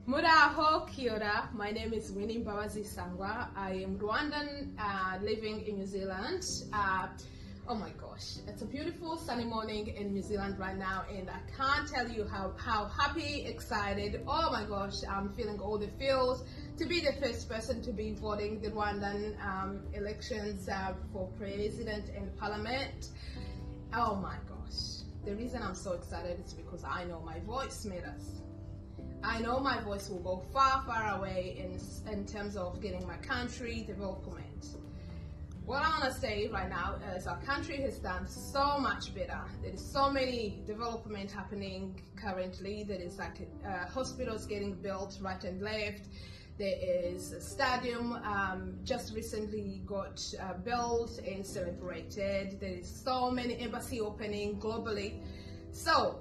Muraho, kia ora. My name is Winnie Mbabazi Sangwa. I am Rwandan, living in New Zealand. Oh my gosh, it's a beautiful sunny morning in New Zealand right now, and I can't tell you how happy, excited, oh my gosh, I'm feeling all the feels to be the first person to be voting the Rwandan elections for president and parliament. Oh my gosh, the reason I'm so excited is because I know my voice matters. I know my voice will go far, far away in terms of getting my country development. What I want to say right now is our country has done so much better. There is so many development happening currently. There is like hospitals getting built right and left. There is a stadium just recently got built and celebrated. There is so many embassy opening globally. So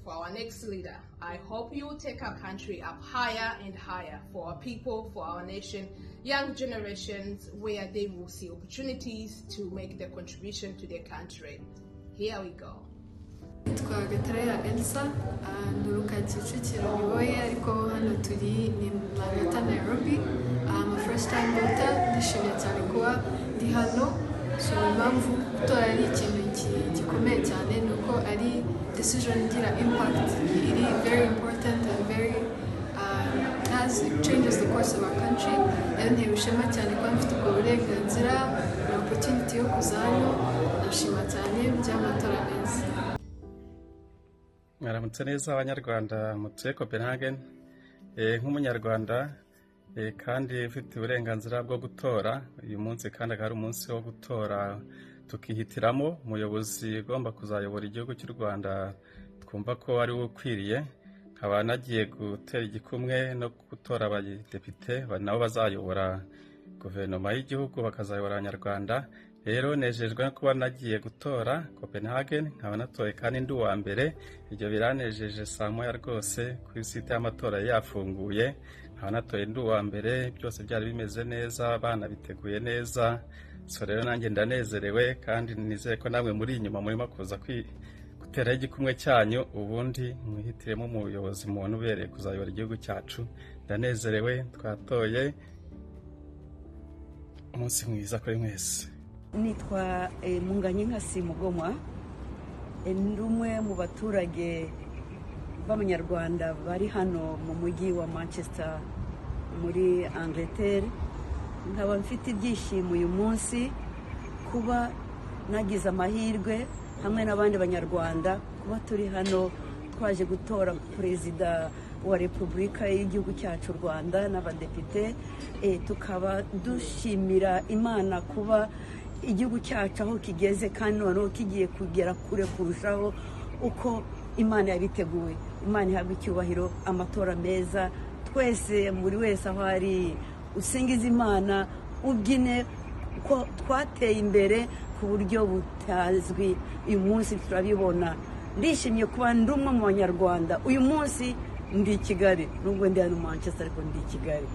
for our next leader, I hope you will take our country up higher and higher for our people, for our nation, young generations, where they will see opportunities to make their contribution to their country. Here we go. Nitwa Gatreya Elsa, nduruka Kicukiro Biboye, ariko hano turi ni Langata, Nairobi. I'm a first time voter, ndishimye cyane kuba ndi hano. So impamvu gutora ari ikintu gikomeye cyane nuko ari decision igira impact, iri very important and very as it changes the course of our country. And ntewe ishema cyane kuba mfite ubwo burenganzira na opportunity yo kuza hano. Ndashima cyane by'amatora meza. Mwaramutse neza abanyarwanda mutuye Copenhagen. Nk'umunyarwanda kandi ufite uburenganzira bwo gutora, uyu munsi kandi ari umunsi wo gutora tukihitiramo umuyobozi ugomba kuzayobora igihugu cy'u Rwanda twumva ko ari we ukwiriye. Nkaba nagiye gutera igikumwe no gutora abadepite nabo bazayobora guverinoma y'igihugu, bakazayobora abanyarwanda. Rero nejejwe no kuba nagiye gutora Copenhagen, nkaba natoye kandi ndi uwa mbere. Ibyo biranejeje saa moya rwose ku site y'amatora yafunguye. Nkaba natoye ndi uwa mbere, byose byari bimeze neza, abana biteguye neza. So rero nanjye ndanezerewe kandi nizeye ko namwe muri inyuma murimo kuza gutera igikumwe cyanyu, ubundi mwihitiremo umuyobozi muntu ubereye kuzayobora igihugu cyacu. Ndanezerewe, twatoye. Umunsi mwiza kuri mwese. Nitwa Munganyinka Simugomwa, ndi umwe mu baturage b'Abanyarwanda bari hano mu mujyi wa Manchester muri Angleterre. Nkaba mfite ibyishimo uyu munsi kuba nagize amahirwe hamwe n'abandi banyarwanda kuba turi hano twaje gutora perezida wa Repubulika y'igihugu cyacu Rwanda n'abadepite. Tukaba dushimira Imana kuba igihugu cyacu aho kigeze kandi noneho kigiye kugera kure kurushaho uko Imana yabiteguye. Imana ihabwe icyubahiro, amatora meza, twese muri wese aho ari usingiza Imana, ubyine ko twateye imbere ku buryo butazwi. Uyu munsi turabibona. Ndishimye kuba ndi umwe mu banyarwanda. Uyu munsi ndi i Kigali, nubwo ndi hano Manchester ariko ndi i Kigali.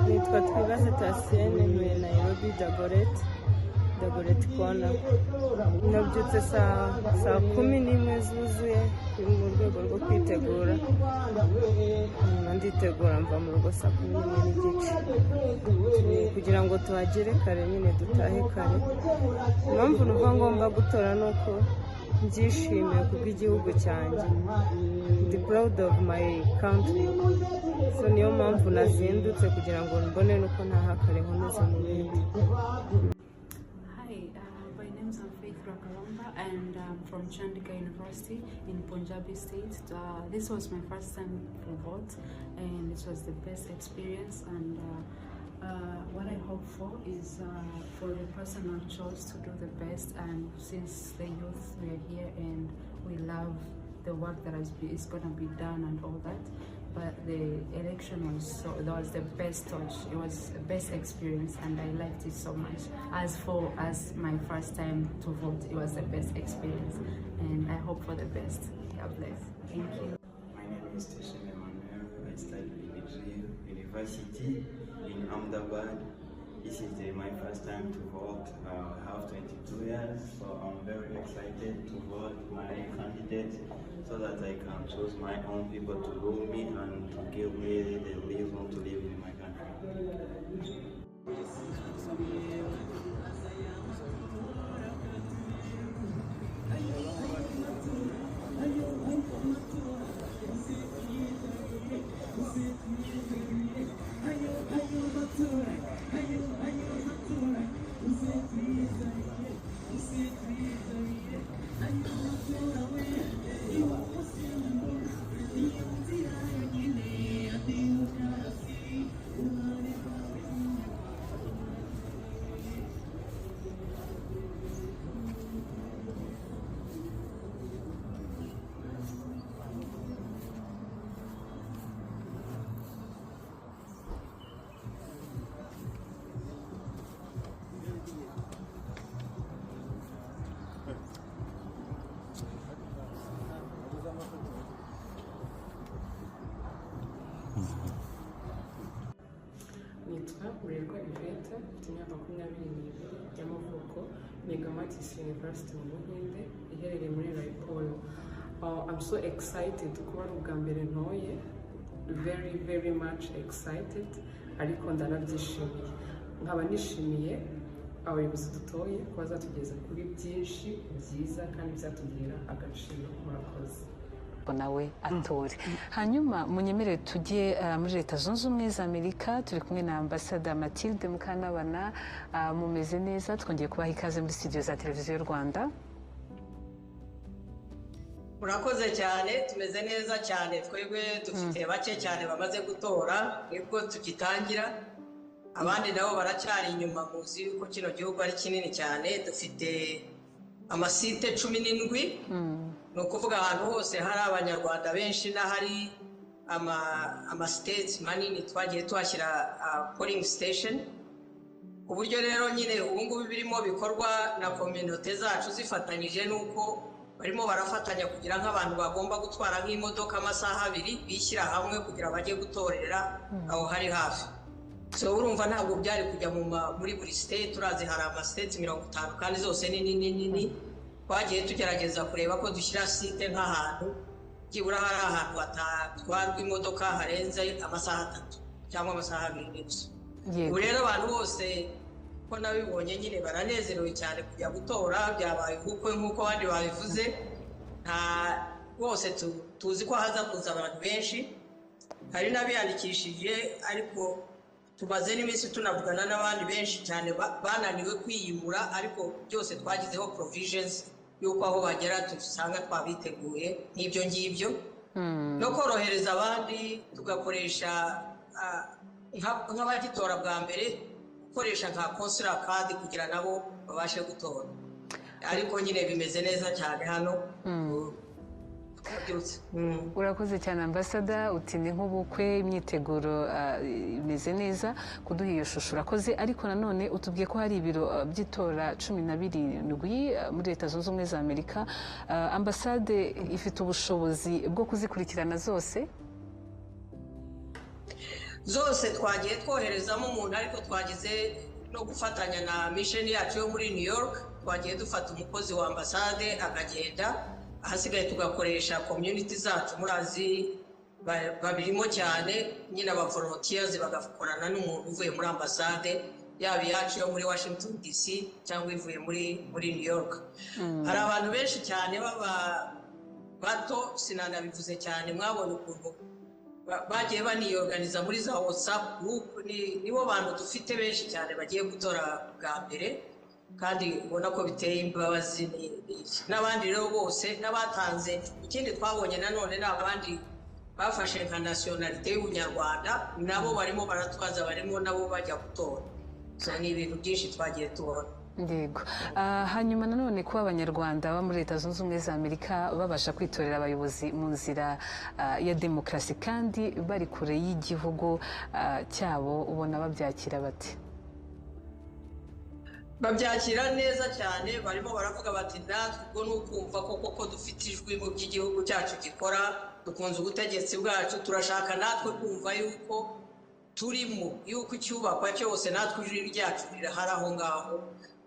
Nitwa Twibase Tasienne, ntuye Nairobi, Dagoretti Corner. Nabyutse saa 11 zuzuye mu rwego rwo kwitegura. Nditegura mva mu rugo saa 11 n'igice kugira ngo tuhagere kare, nyine dutahe kare. Impamvu numva ngomba gutora nuko mbyishimiye kubw'igihugu cyanjye. Ndi proud of my country. So niyo mpamvu nazindutse kugira ngo mbone nuko ntaha kare nkomeze mu bindi. My name is Faith Rakalamba and I'm from Chandika University in Punjabi State. This was my first time to vote and it was the best experience, and what I hope for is for the person I chose to do the best. And since the youth were here and we love the work that is going to be done and all that, but the election was that was the best touch. It was the best experience and I liked it so much. As my first time to vote, it was the best experience and I hope for the best. God bless. Thank you. My name is Teshem Emmanuel. I study in University in Ahmedabad. this is my first time to vote. I have 22 years, so I'm very excited to vote my candidate so that I can choose my own people to rule me and to give me the reason to live in my country. Nitwa Urerwa Yvette, mfite imyaka 22 y'amavuko, niga Matis University mu Buhinde, iherereye muri Raipur. I'm so excited kuba ari ubwa mbere ntoye, very much excited, ariko ndanabyishimiye. Nkaba nishimiye abayobozi dutoye ko bazatugeza kuri byinshi byiza kandi byatugirira agaciro. Murakoze. nawe atore. Hanyuma munyemerere tujye muri Leta Zunze Ubumwe za Amerika, turi kumwe na Ambassador Mathilde Mukantabana. Mumeze neza, twongeye kubaha ikaze muri studio za televiziyo y'u Rwanda. Murakoze cyane, tumeze neza cyane, twebwe dufite bake cyane bamaze gutora, nibwo tugitangira, abandi nabo baracyari inyuma, muzi yuko kino gihugu ari kinini cyane, dufite amasite 17, ni ukuvuga ahantu hose hari abanyarwanda benshi n'ahari ama-states manini twagiye tuhashyira polling station, ku buryo rero nyine ubungubu birimo bikorwa na community zacu zifatanyije n'uko barimo barafatanya kugira nk'abantu bagomba gutwara nk'imodoka amasaha 2 bishyira hamwe kugira bajye gutorera aho hari hafi. So urumva ntabwo byari kujya muri buri state, turazi hari ama-states 50 kandi zose nini. Twagiye tugerageza kureba ko dushyira site nk'ahantu byibura hari ahantu hatatwarwa imodoka harenze amasaha 3 cyangwa amasaha 2. Ubu rero abantu bose ko nabibonye nyine baranezerewe cyane kujya gutora, byabaye ubukwe nk'uko abandi babivuze. Bose tuzi ko haza kuza abantu benshi, hari n'abiyandikishije, ariko tumaze n'iminsi tunavugana n'abandi benshi cyane bananiwe kwiyimura, ariko byose twagizeho provisions yuko aho bagera dusanga twabiteguye n'ibyo ngibyo, no korohereza abandi tugakoresha nk'abagitora bwa mbere, gukoresha nka consular card kugira nabo babashe gutora, ariko nyine bimeze neza cyane hano. Urakoze cyane Ambassador, uti ni nk'ubukwe, imyiteguro imeze neza, kuduha iyo shusho urakoze. Ariko nanone utubwiye ko hari ibiro by'itora 17 muri Leta Zunze Ubumwe za Amerika. Ambasade ifite ubushobozi bwo kuzikurikirana zose? Zose twagiye twoherezamo umuntu, ariko twagize no gufatanya na mission yacu yo muri New York, twagiye dufata umukozi wa ambasade akagenda, ahasigaye tugakoresha community zacu, murazi babirimo cyane nyine aba volunteers bagakorana n'umuntu uvuye muri ambasade yaba yacu yo muri Washington DC cyangwa ivuye muri New York. Hari abantu benshi cyane bato sinanabivuze cyane, mwabonye ukuntu bagiye baniyorganiza muri za WhatsApp group, nibo bantu dufite benshi cyane bagiye gutora bwa mbere, kandi ubona ko biteye imbabazi. N'abandi rero bose n'abatanze, ikindi twabonye nanone n'abandi bafashe nka nationalite y'ubunyarwanda, nabo barimo baratwaza, barimo nabo bajya gutora. Ni ibintu byinshi twagiye tubona. Yego. Hanyuma nanone kuba abanyarwanda bo muri Leta Zunze Ubumwe za Amerika babasha kwitorera abayobozi mu nzira ya demokarasi kandi bari kure y'igihugu cyabo, ubona babyakira bate? Babyakira neza cyane, barimo baravuga bati natwe ubwo n'ukumva ko dufite ijwi mu by'igihugu cyacu gikora, dukunze ubutegetsi bwacu, turashaka natwe kumva yuko turimo yuko icyubakwa cyose natwe ijwi ryacu rirahari aho ngaho,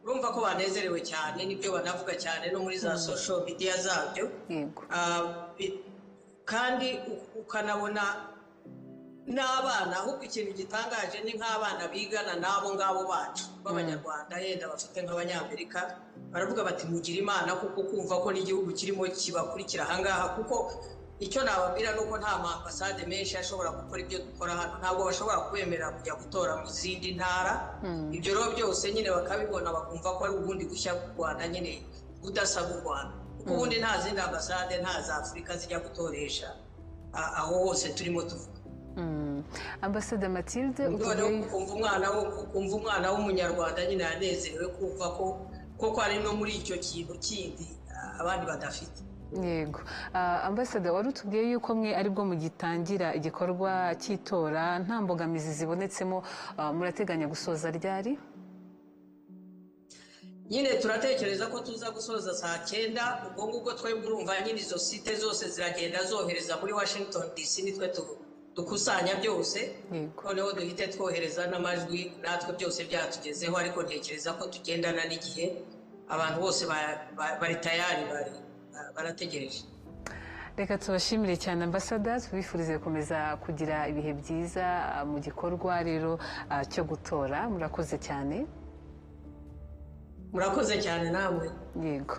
urumva ko banezerewe cyane, nibyo banavuga cyane no muri za social media zabyo. Kandi ukanabona n'abana, ahubwo ikintu gitangaje ni nk'abana bigana n'abo ngabo bacu b'abanyarwanda, yenda bafite nk'abanyamerika, baravuga bati mugira Imana kuko kumva ko n'igihugu kirimo kibakurikira ahangaha, kuko icyo nababwira ni uko nta ambasade menshi ashobora gukora ibyo dukora hano, ntabwo bashobora kubemerera kujya gutora mu zindi ntara. Ibyo rero byose nyine bakabibona bakumva ko ari ubundi gushya bw'u Rwanda, nyine budasa bw'u Rwanda, kuko ubundi nta zindi ambasade nta za Afurika zijya gutoresha aho hose turimo tuvuga. Ambasade Mathilde, kumva umwana w'umunyarwanda nyine yanezerewe kumva ko ari no muri icyo kintu kindi abandi badafite. Yego, Ambasade, wari utubwiye yuko mwe aribwo mugitangira igikorwa cy'itora, nta mbogamizi zibonetsemo, murateganya gusoza ryari? Nyine turatekereza ko tuza gusoza saa 9, ubwo ngubwo twebwe urumva nyine izo site zose ziragenda zohereza muri Washington DC, nitwe dukusanya byose, noneho duhite twohereza n'amajwi natwe byose byatugezeho, ariko ntekereza ko tugendana n'igihe, abantu bose bari tayari, barategereje. Reka tubashimire cyane Ambasada, tubifurize gukomeza kugira ibihe byiza mu gikorwa rero cyo gutora. Murakoze cyane. Murakoze cyane namwe. Yego.